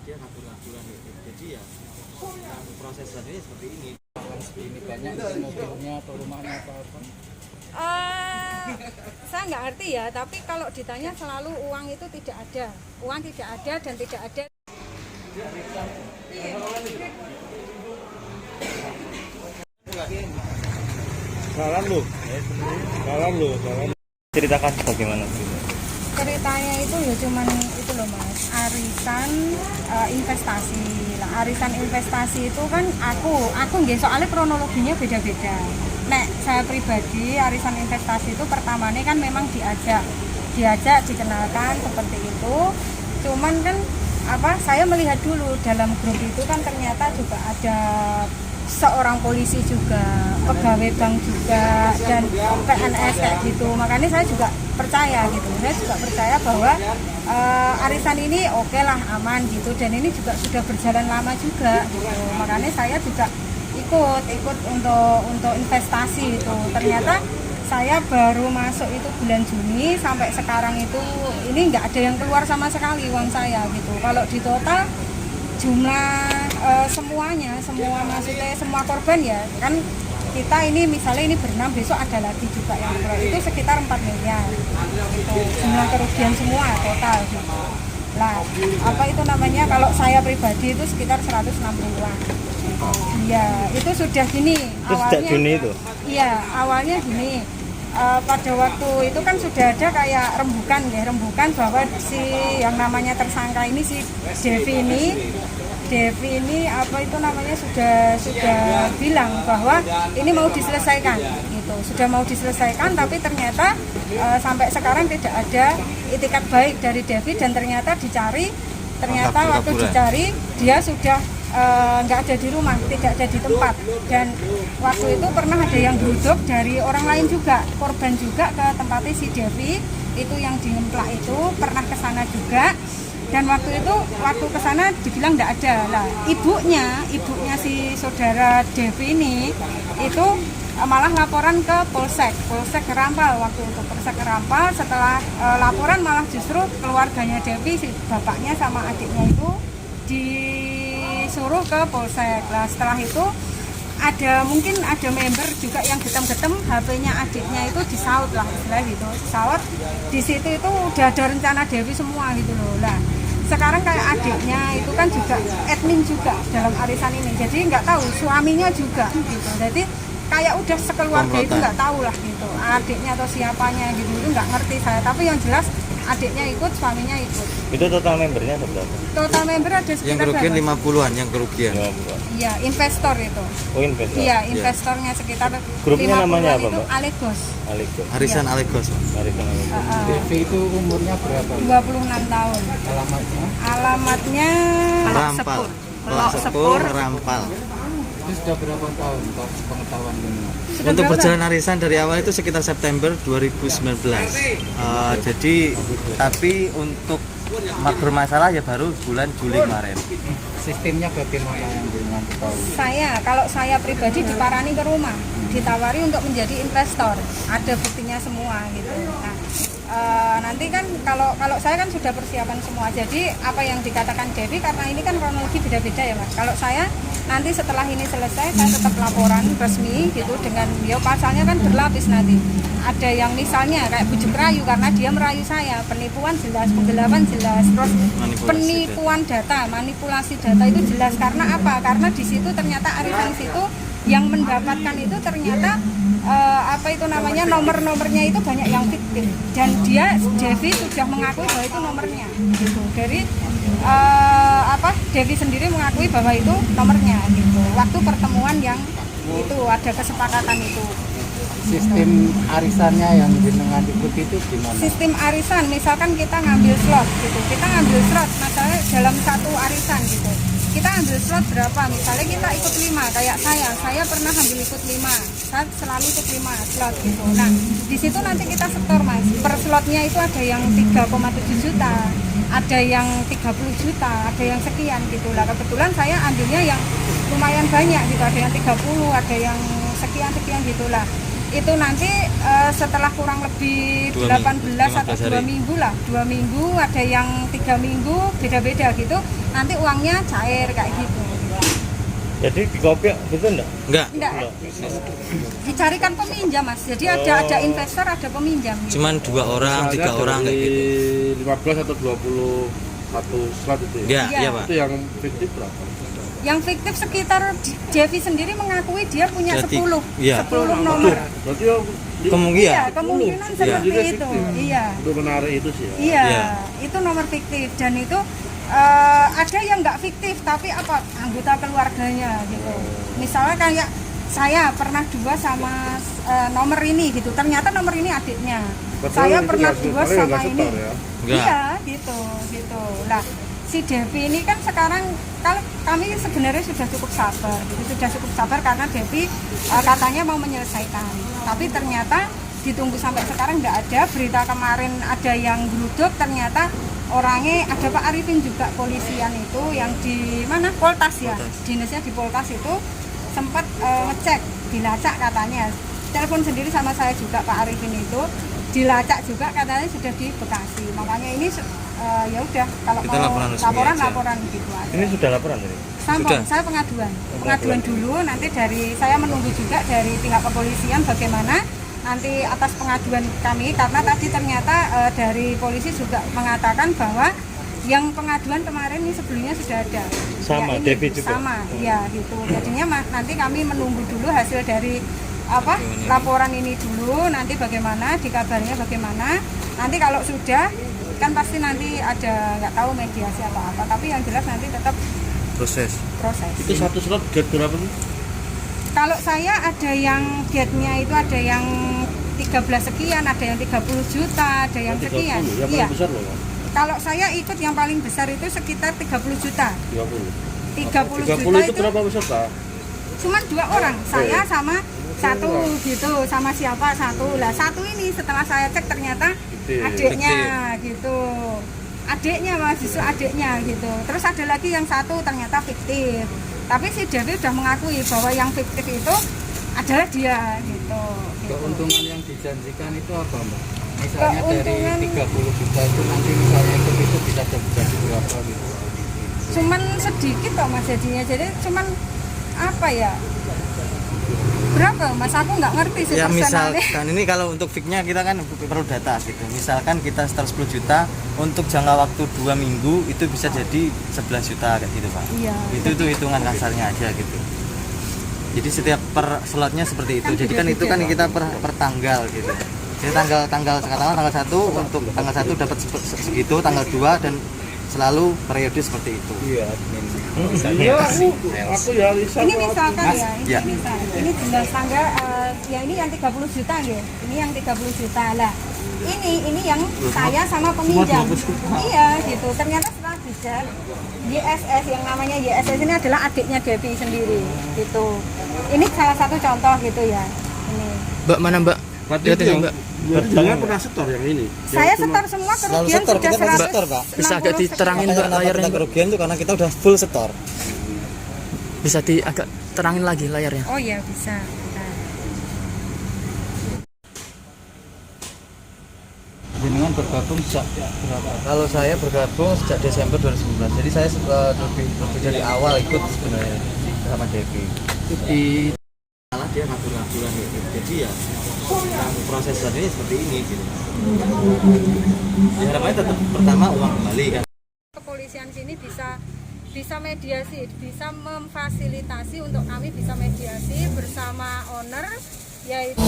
dia ngatur-ngaturan gitu. Jadi ya proses selanjutnya seperti ini. Ini banyak mobilnya atau rumahnya apa-apa. Saya nggak ngerti ya, tapi kalau ditanya selalu uang itu tidak ada, uang tidak ada dan tidak ada. Salam lu. Ceritakan bagaimana? Ceritanya itu ya cuman itu loh Mas, arisan investasi lah. Arisan investasi itu kan aku nggih, soalnya kronologinya beda-beda. Nek saya pribadi arisan investasi itu pertamanya kan memang diajak dikenalkan seperti itu. Cuman kan saya melihat dulu dalam grup itu kan ternyata juga ada seorang polisi juga, pegawai bank juga, dan PNS kayak gitu. Makanya saya juga percaya gitu. Saya juga percaya bahwa arisan ini oke lah, aman gitu, dan ini juga sudah berjalan lama juga gitu. Makanya saya juga ikut untuk investasi itu. Ternyata saya baru masuk itu bulan Juni, sampai sekarang itu ini nggak ada yang keluar sama sekali uang saya gitu. Kalau di total jumlah maksudnya semua korban ya kan, kita ini misalnya ini berenam, besok ada lagi juga yang keluar, itu sekitar 4 miliar gitu, jumlah kerugian semua total gitu. Lah kalau saya pribadi itu sekitar 160-an. Iya, itu sudah gini awalnya. Sejak Juni itu? Iya, awalnya gini. Pada waktu itu kan sudah ada kayak rembukan bahwa si yang namanya tersangka ini, si Devi ini sudah bilang bahwa ini mau diselesaikan gitu, sudah mau diselesaikan, tapi ternyata sampai sekarang tidak ada itikat baik dari Devi, dan ternyata waktu dicari dia sudah nggak ada di rumah, tidak ada di tempat. Dan waktu itu pernah ada yang beruduk dari orang lain juga, korban juga, ke tempatnya si Devi itu yang di Ngemplak itu, pernah ke sana juga. Dan waktu ke sana dibilang nggak ada. Lah ibunya si saudara Devi ini itu malah laporan ke Polsek Rampal. Waktu itu Polsek Rampal, setelah laporan malah justru keluarganya Devi, si bapaknya sama adiknya itu disuruh ke Polsek. Lah setelah itu mungkin ada member juga yang getem-getem HP-nya adiknya itu disaut lah, istilah gitu, disaut. Di situ itu udah ada rencana Devi semua gitu loh. Lah sekarang kayak adiknya itu kan juga admin juga dalam arisan ini, jadi nggak tahu, suaminya juga gitu. Jadi kayak udah sekeluarga itu nggak tahu lah gitu, adiknya atau siapanya gitu, itu nggak ngerti saya. Tapi yang jelas adiknya ikut, suaminya ikut. Itu total membernya berapa? Total member ada sekitar yang kerugian 50-an, yang kerugian. Iya, investor itu. Oh, investor. Iya, investornya sekitar grupnya namanya apa, Mbak? Alegos. Arisan Iya. Alegos. Devi itu umurnya berapa? 26 tahun. Alamatnya Rampal. Sepur Rampal. Itu sudah berapa tahun pengetahuan ini? Untuk berjalan arisan dari awal itu sekitar September 2019. Jadi tapi untuk bermasalah ya baru bulan Juli kemarin. Sistemnya bagaimana yang dengan ketahui? Kalau saya pribadi diparani ke rumah, ditawari untuk menjadi investor, ada buktinya semua gitu. Nah, nanti kan kalau saya kan sudah persiapan semua. Jadi apa yang dikatakan Devi, karena ini kan kronologi beda-beda ya Mas. Kalau saya nanti setelah ini selesai, saya tetap laporan resmi gitu, dengan pasalnya kan berlapis nanti. Ada yang misalnya kayak bujuk rayu karena dia merayu saya, penipuan jelas, penggelapan jelas, terus penipuan data, manipulasi data itu jelas. Karena apa? Karena di situ ternyata arisan situ yang mendapatkan itu ternyata nomor-nomornya itu banyak yang fiktif, dan Devi sudah mengakui bahwa itu nomornya gitu. Dari Devi sendiri mengakui bahwa itu nomornya gitu. Waktu pertemuan yang itu ada kesepakatan itu. Sistem arisannya yang dengan ikuti itu gimana? Sistem arisan, misalkan kita ngambil slot gitu, masalahnya dalam satu arisan gitu, kita ambil slot berapa, misalnya kita ikut 5, kayak saya pernah ambil ikut 5, saya selalu ikut 5 slot gitu. Nah di situ nanti kita setor Mas, per slotnya itu ada yang 3,7 juta, ada yang 30 juta, ada yang sekian gitu lah. Kebetulan saya ambilnya yang lumayan banyak gitu, ada yang 30, ada yang sekian gitulah. Itu nanti setelah kurang lebih 18 atau 2 minggu lah, 2 minggu, ada yang 3 minggu, beda-beda gitu. nanti uangnya cair kayak gitu. Jadi di kopi gitu enggak? Enggak, Enggak, dicarikan peminjam Mas. Jadi ada investor, ada peminjam. Gitu. cuman 2 orang, 3 orang kayak gitu. 15 atau 21 slot itu ya? Iya, Iya. iya Pak. Itu yang fiktif berapa? Yang fiktif sekitar Devi sendiri mengakui dia punya Jadi, 10 iya. 10 nomor. Berarti yang Kemungkinan. Iya, kemungkinan seperti Dia itu. fiktif. Iya. Untuk menarik itu sih ya. Iya, Iya. itu nomor fiktif dan itu ada yang nggak fiktif tapi apa anggota keluarganya gitu. Misalnya kayak saya pernah 2 sama nomor ini gitu. Ternyata nomor ini adiknya. Betul, Saya itu pernah nggak- 2 paling sama nggak ini. setor ya? Enggak. Iya, gitu. Lah, si Devi ini kan sekarang kalau kami sebenarnya sudah cukup sabar, gitu. Sudah cukup sabar karena Devi katanya mau menyelesaikan. Tapi ternyata ditunggu sampai sekarang nggak ada. Berita kemarin ada yang geruduk, ternyata orangnya ada Pak Arifin juga polisian itu yang di mana Poltas ya, dinasnya di Poltas itu sempat ngecek, dilacak katanya. Telepon sendiri sama saya juga Pak Arifin itu dilacak juga katanya sudah di Bekasi. Makanya ini ya udah kalau Kita mau laporan resmi aja. laporan gitu aja. Ini sudah laporan tadi? Sudah. Saya pengaduan dulu, nanti dari saya menunggu juga dari pihak kepolisian bagaimana nanti atas pengaduan kami karena tadi ternyata dari polisi juga mengatakan bahwa yang pengaduan kemarin ini sebelumnya sudah ada. Sama, ini Devi juga? Sama, ya gitu. Jadinya nanti kami menunggu dulu hasil dari apa laporan ini dulu, nanti bagaimana, dikabarnya bagaimana. Nanti kalau sudah kan pasti nanti ada nggak tahu mediasi atau apa, tapi yang jelas nanti tetap Proses. proses. Itu satu slot gate berapa nih? Kalau saya ada yang gate-nya itu ada yang 13 sekian, ada yang 30 juta, ada yang 30, sekian. yang Iya. paling besar loh Pak. Kalau saya ikut yang paling besar itu sekitar 30 juta. 30. 30 30 juta itu itu berapa peserta? cuma 2 orang, saya sama satu gitu, sama siapa satu. Lah satu ini setelah saya cek ternyata Fiktif. adiknya gitu. Adiknya Mas, justru adiknya gitu. Terus ada lagi yang satu ternyata fiktif. Tapi si Devi udah mengakui bahwa yang fiktif itu adalah dia gitu. Keuntungan yang dijanjikan itu apa Mbak? Misalnya Keuntungan- dari 30 juta itu nanti misalnya itu bisa jadi berapa gitu? Cuman sedikit kok Mas jadinya, jadi cuman apa ya, berapa Mas, aku nggak ngerti sih Ya persenannya. misalkan ini kalau untuk fixnya kita kan perlu data gitu. Misalkan kita setor 10 juta untuk jangka waktu 2 minggu itu bisa jadi 11 juta kayak gitu Pak. Iya. Itu hitungan kasarnya aja gitu. Jadi setiap per slotnya seperti itu. Kan Jadi kan itu kan beda-beda. kita per tanggal gitu. Jadi tanggal sekarang tanggal 1 untuk tanggal 1 dapat segitu, tanggal 2 dan selalu periode seperti itu. Iya, aku ya Lisa. Ini misalkan ya, ini Ya. misal, ini jelas tanggal ya ini yang 30 juta ya, ini yang 30 juta lah. Ini yang saya sama peminjam. Iya gitu. Ternyata setelah dicek YSS yang namanya YSS ini adalah adiknya Devi sendiri gitu. Ini salah satu contoh gitu ya. Ini. Mbak mana Mbak? Berarti Lihat itu ini, yang Mbak. jangan pernah setor yang ini. Saya setor semua Selalu kerugian setor, sudah kita pasti 100. setor, Pak. Bisa agak diterangin Mbak Kenapa layarnya kita Mbak? kerugian itu karena kita udah full setor. Bisa agak terangin lagi layarnya. Oh iya bisa. Bentar. Jenengan bergabung sejak berapa? Kalau saya bergabung sejak Desember 2019. Jadi saya lebih dari awal ikut sebenarnya sama Devi. Itu di Malah dia ngabur-ngaburan gitu. Jadi ya proses selanjutnya seperti ini gitu. Ya, harapannya tetap pertama uang kembali kan. Kepolisian sini bisa mediasi, bisa memfasilitasi untuk kami bisa mediasi bersama owner yaitu